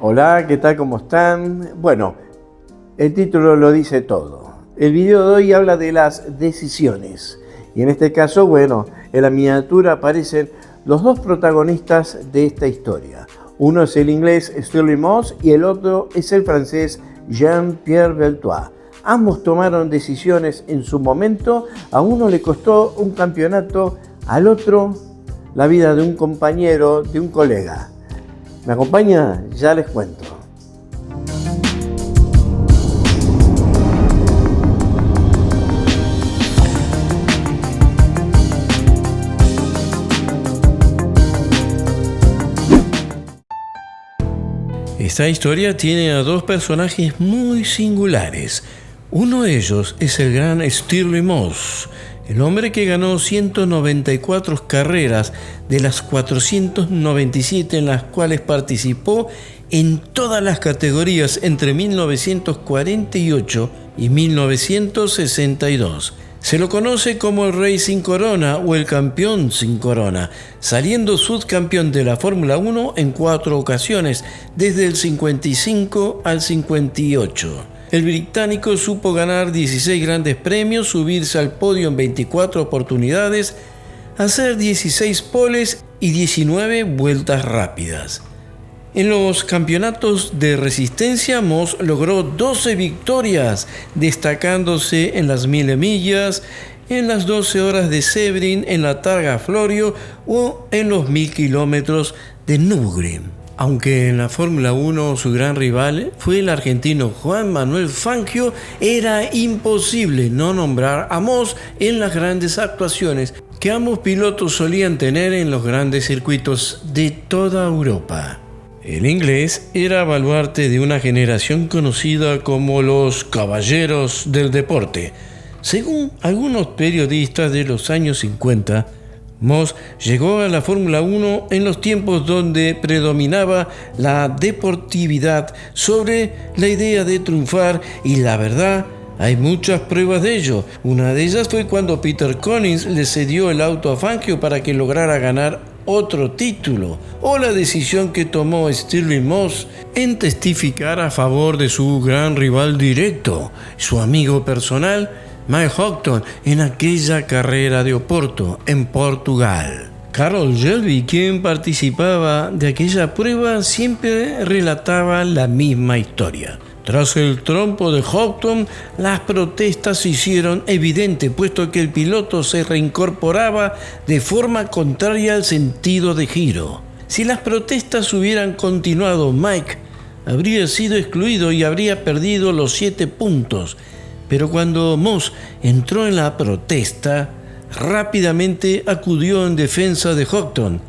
Hola, ¿qué tal? ¿Cómo están? Bueno, el título lo dice todo. El video de hoy habla de las decisiones. Y en este caso, bueno, en la miniatura aparecen los dos protagonistas de esta historia. Uno es el inglés Stirling Moss y el otro es el francés Jean-Pierre Beltois. Ambos tomaron decisiones en su momento. A uno le costó un campeonato, al otro la vida de un compañero, de un colega. ¿Me acompaña? Ya les cuento. Esta historia tiene a dos personajes muy singulares. Uno de ellos es el gran Stirling Moss, el hombre que ganó 194 carreras de las 497 en las cuales participó en todas las categorías entre 1948 y 1962. Se lo conoce como el Rey sin corona o el campeón sin corona, saliendo subcampeón de la Fórmula 1 en 4 ocasiones, desde el 55 al 58. El británico supo ganar 16 grandes premios, subirse al podio en 24 oportunidades, hacer 16 poles y 19 vueltas rápidas. En los campeonatos de resistencia, Moss logró 12 victorias, destacándose en las 1000 millas, en las 12 horas de Sebring, en la Targa Florio o en los 1000 kilómetros de Nürburgring. Aunque en la Fórmula 1 su gran rival fue el argentino Juan Manuel Fangio, era imposible no nombrar a Moss en las grandes actuaciones que ambos pilotos solían tener en los grandes circuitos de toda Europa. El inglés era baluarte de una generación conocida como los caballeros del deporte. Según algunos periodistas de los años 50, Moss llegó a la Fórmula 1 en los tiempos donde predominaba la deportividad sobre la idea de triunfar, y la verdad, hay muchas pruebas de ello. Una de ellas fue cuando Peter Collins le cedió el auto a Fangio para que lograra ganar otro título, o la decisión que tomó Stirling Moss en testificar a favor de su gran rival directo, su amigo personal, Mike Houghton, en aquella carrera de Oporto, en Portugal. Carroll Shelby, quien participaba de aquella prueba, siempre relataba la misma historia. Tras el trompo de Houghton, las protestas se hicieron evidentes, puesto que el piloto se reincorporaba de forma contraria al sentido de giro. Si las protestas hubieran continuado, Mike habría sido excluido y habría perdido los 7 puntos. Pero cuando Moss entró en la protesta, rápidamente acudió en defensa de Houghton,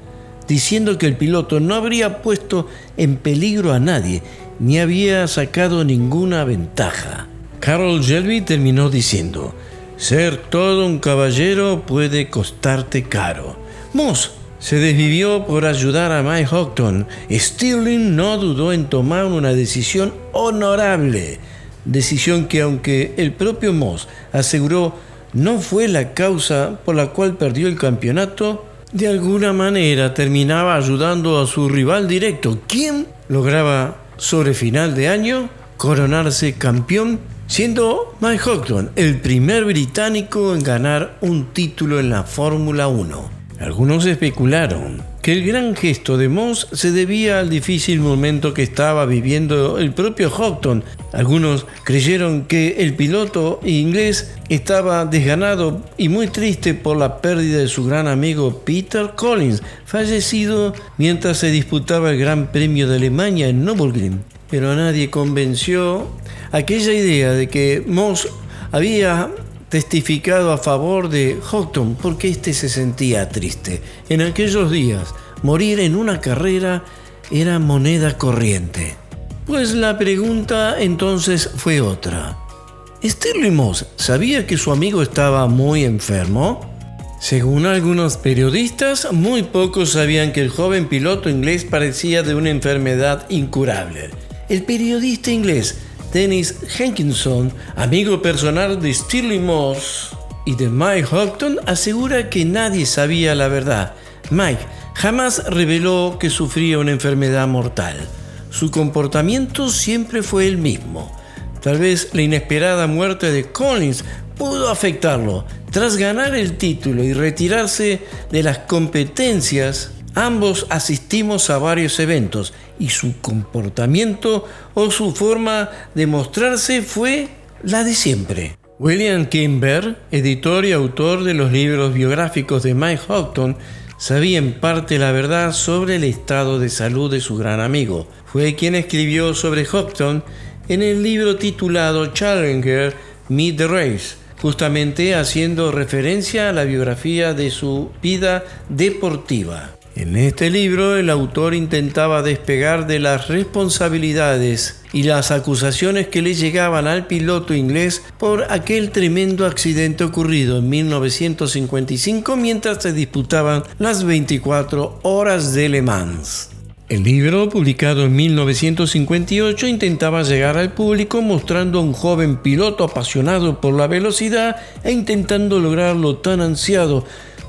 diciendo que el piloto no habría puesto en peligro a nadie, ni había sacado ninguna ventaja. Carroll Shelby terminó diciendo: ser todo un caballero puede costarte caro. Moss se desvivió por ayudar a Mike Houghton. Stirling no dudó en tomar una decisión honorable, decisión que, aunque el propio Moss aseguró no fue la causa por la cual perdió el campeonato, de alguna manera terminaba ayudando a su rival directo, quien lograba sobre final de año coronarse campeón, siendo Mike Houghton el primer británico en ganar un título en la Fórmula 1. Algunos especularon que el gran gesto de Moss se debía al difícil momento que estaba viviendo el propio Houghton. Algunos creyeron que el piloto inglés estaba desganado y muy triste por la pérdida de su gran amigo Peter Collins, fallecido mientras se disputaba el Gran Premio de Alemania en Nürburgring. Pero nadie convenció aquella idea de que Moss había testificado a favor de Houghton porque éste se sentía triste. En aquellos días, morir en una carrera era moneda corriente. Pues la pregunta entonces fue otra. ¿Stirling Moss sabía que su amigo estaba muy enfermo? Según algunos periodistas, muy pocos sabían que el joven piloto inglés padecía de una enfermedad incurable. El periodista inglés Dennis Jenkinson, amigo personal de Stirling Moss y de Mike Houghton, asegura que nadie sabía la verdad. Mike jamás reveló que sufría una enfermedad mortal. su comportamiento siempre fue el mismo. Tal vez la inesperada muerte de Collins pudo afectarlo. Tras ganar el título y retirarse de las competencias, ambos asistimos a varios eventos y su comportamiento o su forma de mostrarse fue la de siempre. William Kimber, editor y autor de los libros biográficos de Mike Houghton, sabía en parte la verdad sobre el estado de salud de su gran amigo. Fue quien escribió sobre Houghton en el libro titulado Challenger Meet the Race, justamente haciendo referencia a la biografía de su vida deportiva. En este libro, el autor intentaba despegar de las responsabilidades y las acusaciones que le llegaban al piloto inglés por aquel tremendo accidente ocurrido en 1955 mientras se disputaban las 24 horas de Le Mans. El libro, publicado en 1958, intentaba llegar al público mostrando a un joven piloto apasionado por la velocidad e intentando lograr lo tan ansiado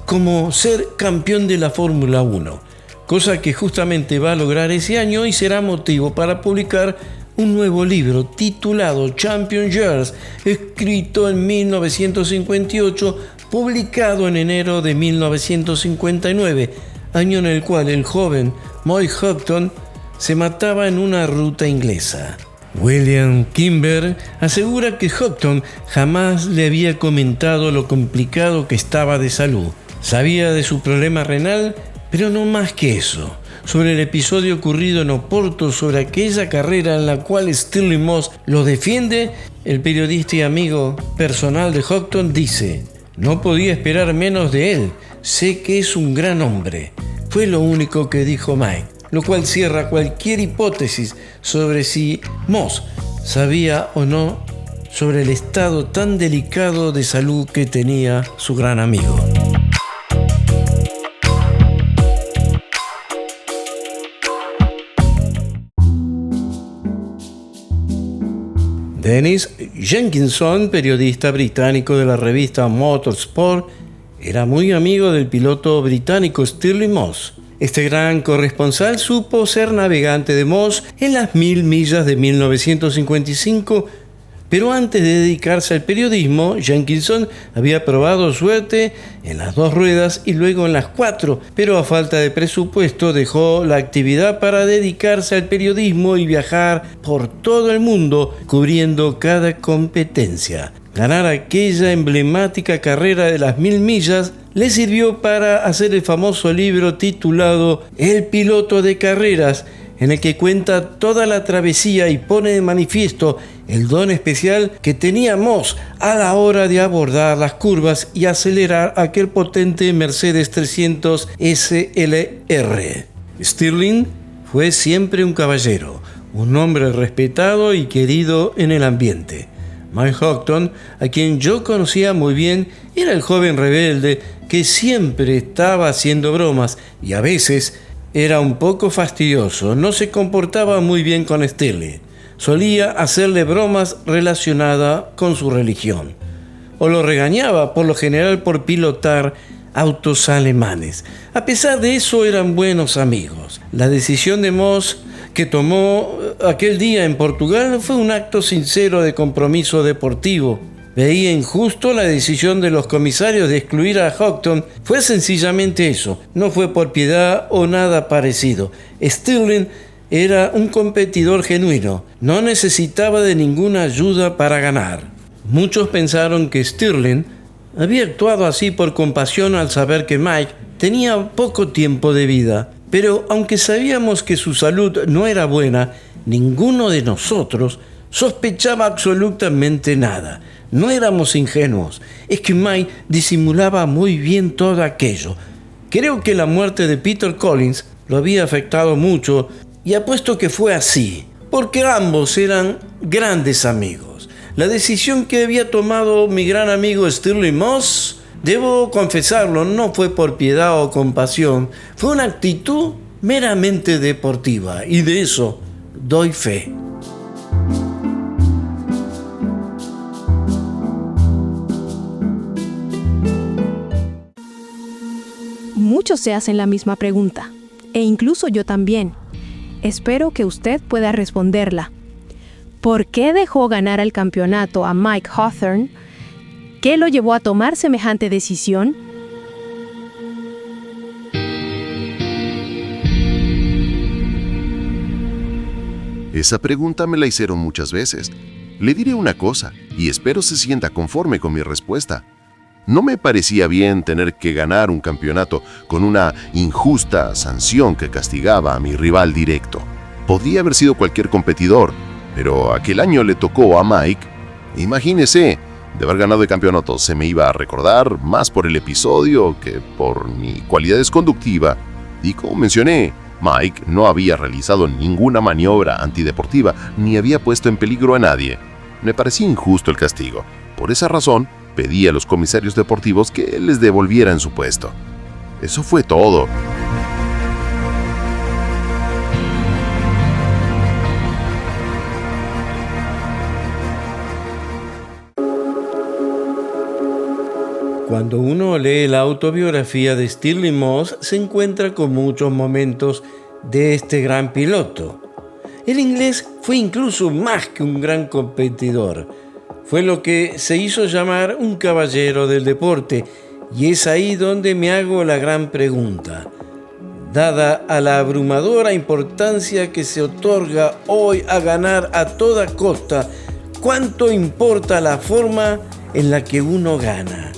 como ser campeón de la Fórmula 1, cosa que justamente va a lograr ese año y será motivo para publicar un nuevo libro titulado Champion Years, escrito en 1958, publicado en enero de 1959, año en el cual el joven Mike Houghton se mataba en una ruta inglesa. William Kimber asegura que Houghton jamás le había comentado lo complicado que estaba de salud. Sabía de su problema renal, pero no más que eso. Sobre el episodio ocurrido en Oporto, sobre aquella carrera en la cual Stirling Moss lo defiende, el periodista y amigo personal de Houghton dice: "No podía esperar menos de él. Sé que es un gran hombre". Fue lo único que dijo Mike, lo cual cierra cualquier hipótesis sobre si Moss sabía o no sobre el estado tan delicado de salud que tenía su gran amigo. Dennis Jenkinson, periodista británico de la revista Motorsport, era muy amigo del piloto británico Stirling Moss. Este gran corresponsal supo ser navegante de Moss en las 1000 millas de 1955, pero antes de dedicarse al periodismo, Jenkinson había probado suerte en las 2 ruedas y luego en las 4, pero a falta de presupuesto dejó la actividad para dedicarse al periodismo y viajar por todo el mundo cubriendo cada competencia. Ganar aquella emblemática carrera de las 1000 millas le sirvió para hacer el famoso libro titulado El piloto de carreras, en el que cuenta toda la travesía y pone de manifiesto el don especial que tenía Moss a la hora de abordar las curvas y acelerar aquel potente Mercedes 300 SLR. Stirling fue siempre un caballero, un hombre respetado y querido en el ambiente. Mike Houghton, a quien yo conocía muy bien, era el joven rebelde que siempre estaba haciendo bromas y a veces era un poco fastidioso. No se comportaba muy bien con Stirling. Solía hacerle bromas relacionadas con su religión. O lo regañaba, por lo general, por pilotar autos alemanes. A pesar de eso, eran buenos amigos. La decisión de Moss que tomó aquel día en Portugal fue un acto sincero de compromiso deportivo. Veía injusto la decisión de los comisarios de excluir a Houghton. Fue sencillamente eso, no fue por piedad o nada parecido. Stirling era un competidor genuino, no necesitaba de ninguna ayuda para ganar. Muchos pensaron que Stirling había actuado así por compasión al saber que Mike tenía poco tiempo de vida. Pero aunque sabíamos que su salud no era buena, ninguno de nosotros sospechaba absolutamente nada. No éramos ingenuos. Es que Mike disimulaba muy bien todo aquello. Creo que la muerte de Peter Collins lo había afectado mucho y apuesto que fue así, porque ambos eran grandes amigos. La decisión que había tomado mi gran amigo Stirling Moss, debo confesarlo, no fue por piedad o compasión, fue una actitud meramente deportiva y de eso doy fe. Muchos se hacen la misma pregunta, e incluso yo también. Espero que usted pueda responderla. ¿Por qué dejó ganar el campeonato a Mike Hawthorne? ¿Qué lo llevó a tomar semejante decisión? Esa pregunta me la hicieron muchas veces. Le diré una cosa, y espero se sienta conforme con mi respuesta. No me parecía bien tener que ganar un campeonato con una injusta sanción que castigaba a mi rival directo. Podía haber sido cualquier competidor, pero aquel año le tocó a Mike. Imagínese, de haber ganado el campeonato se me iba a recordar más por el episodio que por mi cualidades conductiva. Y como mencioné, Mike no había realizado ninguna maniobra antideportiva ni había puesto en peligro a nadie. Me parecía injusto el castigo. Por esa razón, pedí a los comisarios deportivos que les devolvieran su puesto. Eso fue todo. Cuando uno lee la autobiografía de Stirling Moss, se encuentra con muchos momentos de este gran piloto. El inglés fue incluso más que un gran competidor. Fue lo que se hizo llamar un caballero del deporte, y es ahí donde me hago la gran pregunta. Dada a la abrumadora importancia que se otorga hoy a ganar a toda costa, ¿cuánto importa la forma en la que uno gana?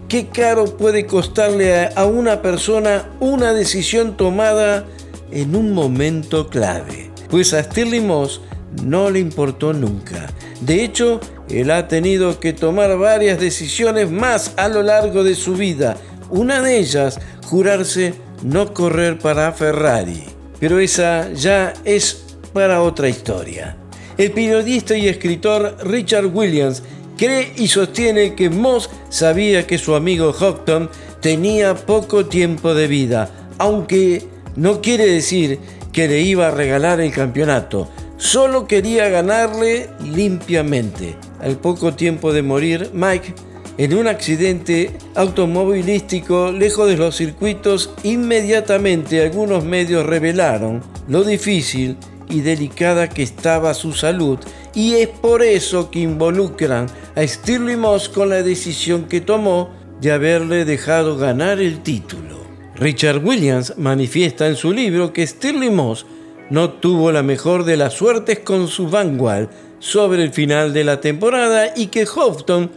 ¿Qué caro puede costarle a una persona una decisión tomada en un momento clave? Pues a Stirling Moss no le importó nunca. De hecho, él ha tenido que tomar varias decisiones más a lo largo de su vida. Una de ellas, jurarse no correr para Ferrari. Pero esa ya es para otra historia. El periodista y escritor Richard Williams cree y sostiene que Moss sabía que su amigo Hawthorne tenía poco tiempo de vida, aunque no quiere decir que le iba a regalar el campeonato. Solo quería ganarle limpiamente. Al poco tiempo de morir, Mike, en un accidente automovilístico lejos de los circuitos, inmediatamente algunos medios revelaron lo difícil y delicada que estaba su salud, y es por eso que involucran a Stirling Moss con la decisión que tomó de haberle dejado ganar el título. Richard Williams manifiesta en su libro que Stirling Moss no tuvo la mejor de las suertes con su Vanguard sobre el final de la temporada y que Hawthorne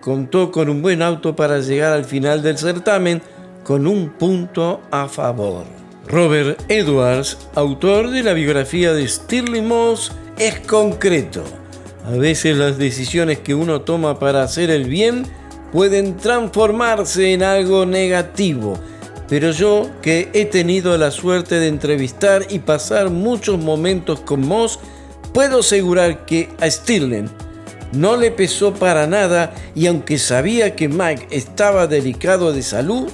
contó con un buen auto para llegar al final del certamen con un punto a favor. Robert Edwards, autor de la biografía de Stirling Moss, es concreto. A veces las decisiones que uno toma para hacer el bien pueden transformarse en algo negativo. Pero yo, que he tenido la suerte de entrevistar y pasar muchos momentos con Moss, puedo asegurar que a Stirling no le pesó para nada, y aunque sabía que Mike estaba delicado de salud,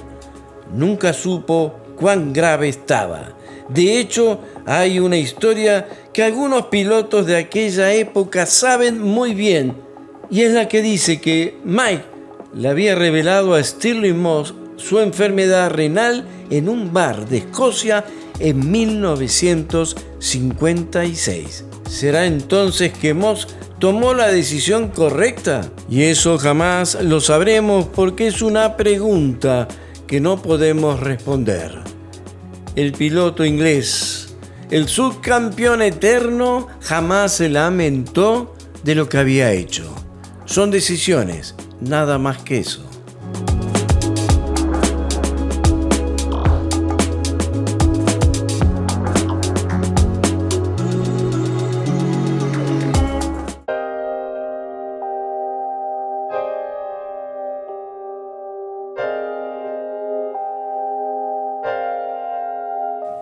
nunca supo cuán grave estaba. De hecho, hay una historia que algunos pilotos de aquella época saben muy bien, y es la que dice que Mike le había revelado a Stirling Moss su enfermedad renal en un bar de Escocia en 1956. ¿Será entonces que Moss tomó la decisión correcta? Y eso jamás lo sabremos porque es una pregunta que no podemos responder. El piloto inglés, el subcampeón eterno, jamás se lamentó de lo que había hecho. Son decisiones, nada más que eso.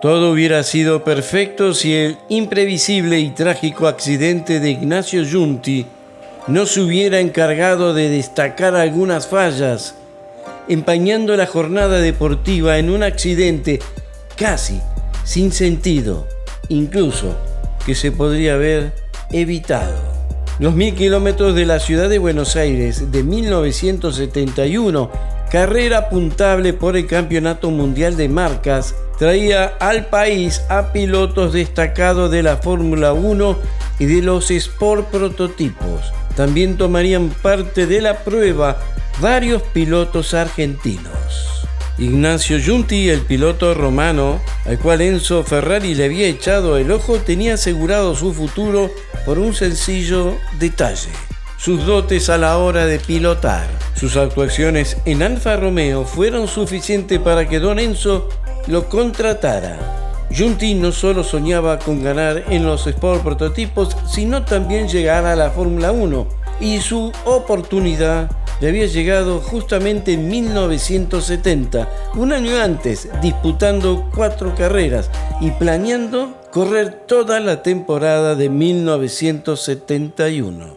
Todo hubiera sido perfecto si el imprevisible y trágico accidente de Ignacio Giunti no se hubiera encargado de destacar algunas fallas, empañando la jornada deportiva en un accidente casi sin sentido, incluso que se podría haber evitado. Los 1000 kilómetros de la ciudad de Buenos Aires de 1971, carrera puntable por el Campeonato Mundial de Marcas, traía al país a pilotos destacados de la Fórmula 1 y de los Sport prototipos. También tomarían parte de la prueba varios pilotos argentinos. Ignacio Giunti, el piloto romano, al cual Enzo Ferrari le había echado el ojo, tenía asegurado su futuro por un sencillo detalle: sus dotes a la hora de pilotar. Sus actuaciones en Alfa Romeo fueron suficientes para que don Enzo lo contratara. Giunti no solo soñaba con ganar en los Sport prototipos, sino también llegar a la Fórmula 1, y su oportunidad le había llegado justamente en 1970, un año antes, disputando 4 carreras y planeando correr toda la temporada de 1971.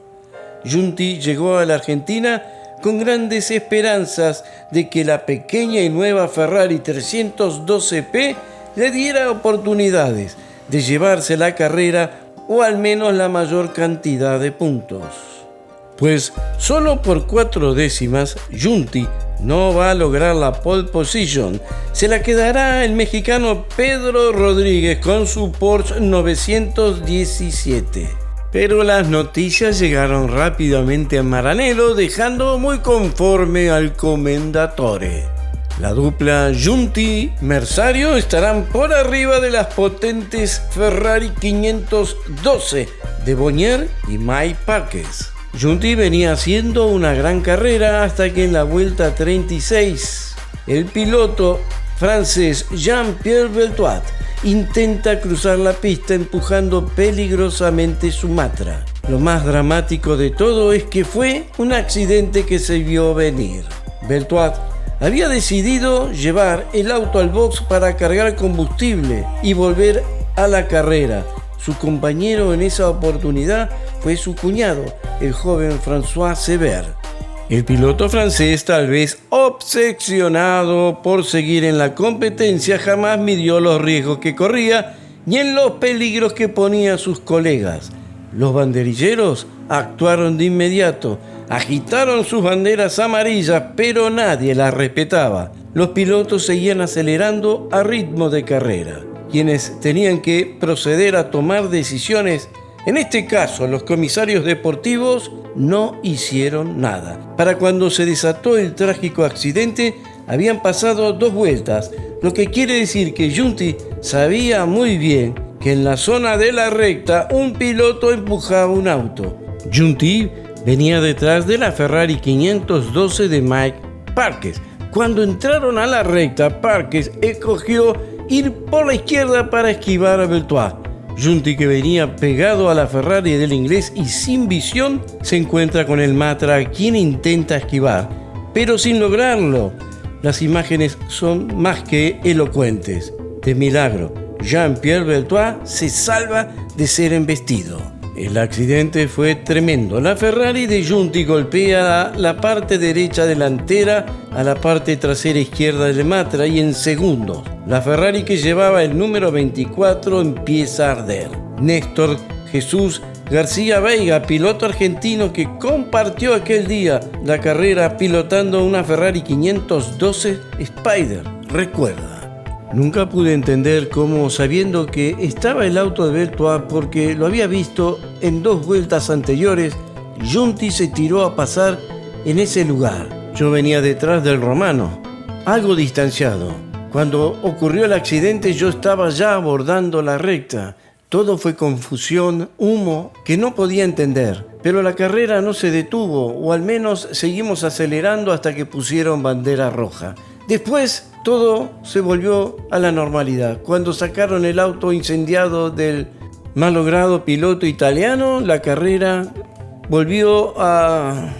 Giunti llegó a la Argentina con grandes esperanzas de que la pequeña y nueva Ferrari 312P le diera oportunidades de llevarse la carrera o al menos la mayor cantidad de puntos. Pues solo por 4 décimas Giunti no va a lograr la pole position. Se la quedará el mexicano Pedro Rodríguez con su Porsche 917. Pero las noticias llegaron rápidamente a Maranello, dejando muy conforme al Commendatore. La dupla Giunti-Merzario estarán por arriba de las potentes Ferrari 512 de Bonnier y Mike Parkes. Giunti venía haciendo una gran carrera hasta que en la vuelta 36 el piloto francés Jean-Pierre Beltoit intenta cruzar la pista empujando peligrosamente su Matra. Lo más dramático de todo es que fue un accidente que se vio venir. Beltoit había decidido llevar el auto al box para cargar combustible y volver a la carrera. Su compañero en esa oportunidad fue su cuñado, el joven François Sever. El piloto francés, tal vez obsesionado por seguir en la competencia, jamás midió los riesgos que corría ni en los peligros que ponía a sus colegas. Los banderilleros actuaron de inmediato, agitaron sus banderas amarillas, pero nadie las respetaba. Los pilotos seguían acelerando a ritmo de carrera. Quienes tenían que proceder a tomar decisiones, en este caso los comisarios deportivos, no hicieron nada. Para cuando se desató el trágico accidente, habían pasado 2 vueltas, lo que quiere decir que Giunti sabía muy bien que en la zona de la recta un piloto empujaba un auto. Giunti venía detrás de la Ferrari 512 de Mike Parkes. Cuando entraron a la recta, Parkes escogió ir por la izquierda para esquivar a Beltoit. Giunti, que venía pegado a la Ferrari del inglés y sin visión, se encuentra con el Matra, quien intenta esquivar, pero sin lograrlo. Las imágenes son más que elocuentes. De milagro, Jean-Pierre Beltoit se salva de ser embestido. El accidente fue tremendo. La Ferrari de Giunti golpea la parte derecha delantera a la parte trasera izquierda del Matra y en segundos la Ferrari, que llevaba el número 24, empieza a arder. Néstor Jesús García Veiga, piloto argentino que compartió aquel día la carrera pilotando una Ferrari 512 Spider, recuerda: nunca pude entender cómo, sabiendo que estaba el auto de Beltoit porque lo había visto en 2 vueltas anteriores, Giunti se tiró a pasar en ese lugar. Yo venía detrás del romano, algo distanciado. Cuando ocurrió el accidente yo estaba ya abordando la recta. Todo fue confusión, humo, que no podía entender. Pero la carrera no se detuvo, o al menos seguimos acelerando hasta que pusieron bandera roja. Después todo se volvió a la normalidad. Cuando sacaron el auto incendiado del malogrado piloto italiano, la carrera volvió a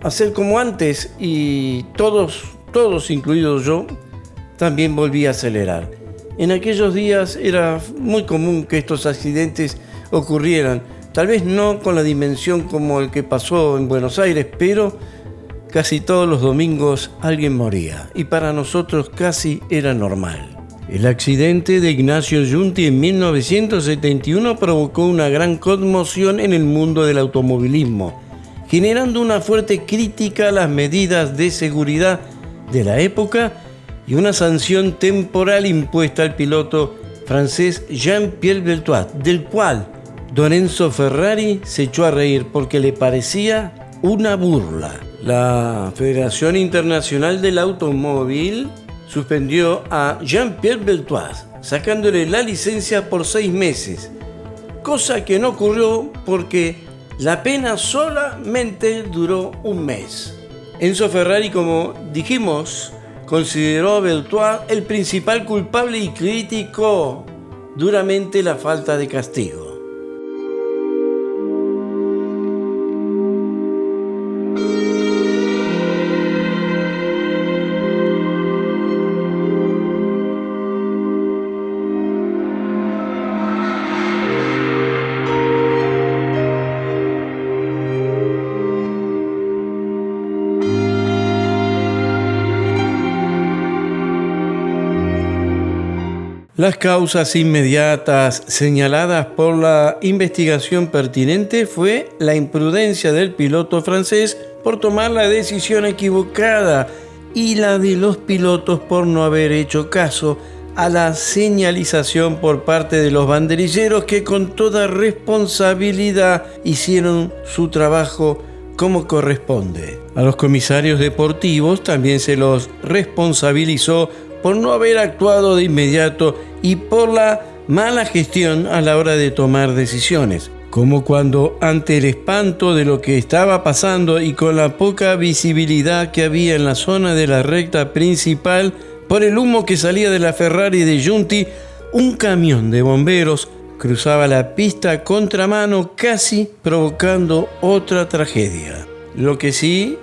ser como antes y todos, incluido yo, también volví a acelerar. En aquellos días era muy común que estos accidentes ocurrieran. Tal vez no con la dimensión como el que pasó en Buenos Aires, pero casi todos los domingos alguien moría, y para nosotros casi era normal. El accidente de Ignacio Giunti en 1971 provocó una gran conmoción en el mundo del automovilismo, generando una fuerte crítica a las medidas de seguridad de la época y una sanción temporal impuesta al piloto francés Jean-Pierre Beltoise, del cual don Enzo Ferrari se echó a reír porque le parecía una burla. La Federación Internacional del Automóvil suspendió a Jean-Pierre Beltoise, sacándole la licencia por 6 meses, cosa que no ocurrió porque la pena solamente duró un mes. Enzo Ferrari, como dijimos, consideró a Beltoise el principal culpable y criticó duramente la falta de castigo. Las causas inmediatas señaladas por la investigación pertinente fue la imprudencia del piloto francés por tomar la decisión equivocada y la de los pilotos por no haber hecho caso a la señalización por parte de los banderilleros que con toda responsabilidad hicieron su trabajo como corresponde. A los comisarios deportivos también se los responsabilizó por no haber actuado de inmediato y por la mala gestión a la hora de tomar decisiones, como cuando ante el espanto de lo que estaba pasando y con la poca visibilidad que había en la zona de la recta principal por el humo que salía de la Ferrari de Giunti, un camión de bomberos cruzaba la pista a contramano, casi provocando otra tragedia. Lo que sí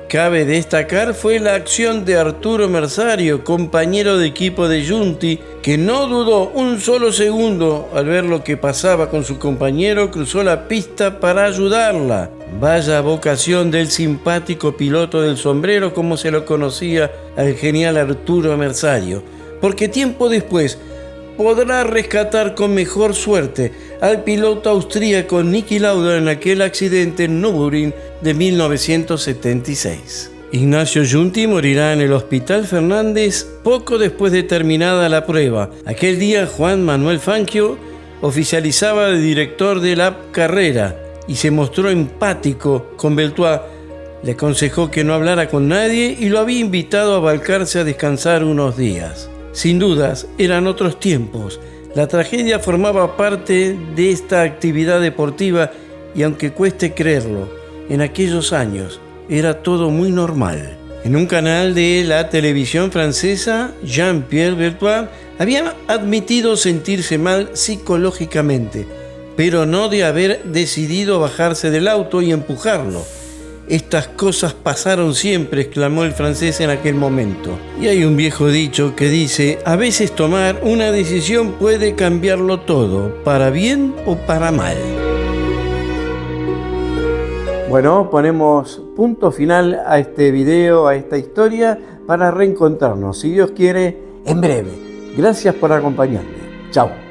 cabe destacar fue la acción de Arturo Merzario, compañero de equipo de Giunti, que no dudó un solo segundo al ver lo que pasaba con su compañero, cruzó la pista para ayudarla. Vaya vocación del simpático piloto del sombrero, como se lo conocía al genial Arturo Merzario, porque tiempo después podrá rescatar con mejor suerte al piloto austríaco Niki Lauda en aquel accidente en Nürburgring de 1976. Ignacio Giunti morirá en el Hospital Fernández poco después de terminada la prueba. Aquel día Juan Manuel Fangio oficializaba de director de la carrera y se mostró empático con Beltoise. Le aconsejó que no hablara con nadie y lo había invitado a Balcarce a descansar unos días. Sin dudas, eran otros tiempos. La tragedia formaba parte de esta actividad deportiva y aunque cueste creerlo, en aquellos años era todo muy normal. En un canal de la televisión francesa, Jean-Pierre Beltoise había admitido sentirse mal psicológicamente, pero no de haber decidido bajarse del auto y empujarlo. Estas cosas pasaron siempre, exclamó el francés en aquel momento. Y hay un viejo dicho que dice, a veces tomar una decisión puede cambiarlo todo, para bien o para mal. Bueno, ponemos punto final a este video, a esta historia, para reencontrarnos, si Dios quiere, en breve. Gracias por acompañarme. Chao.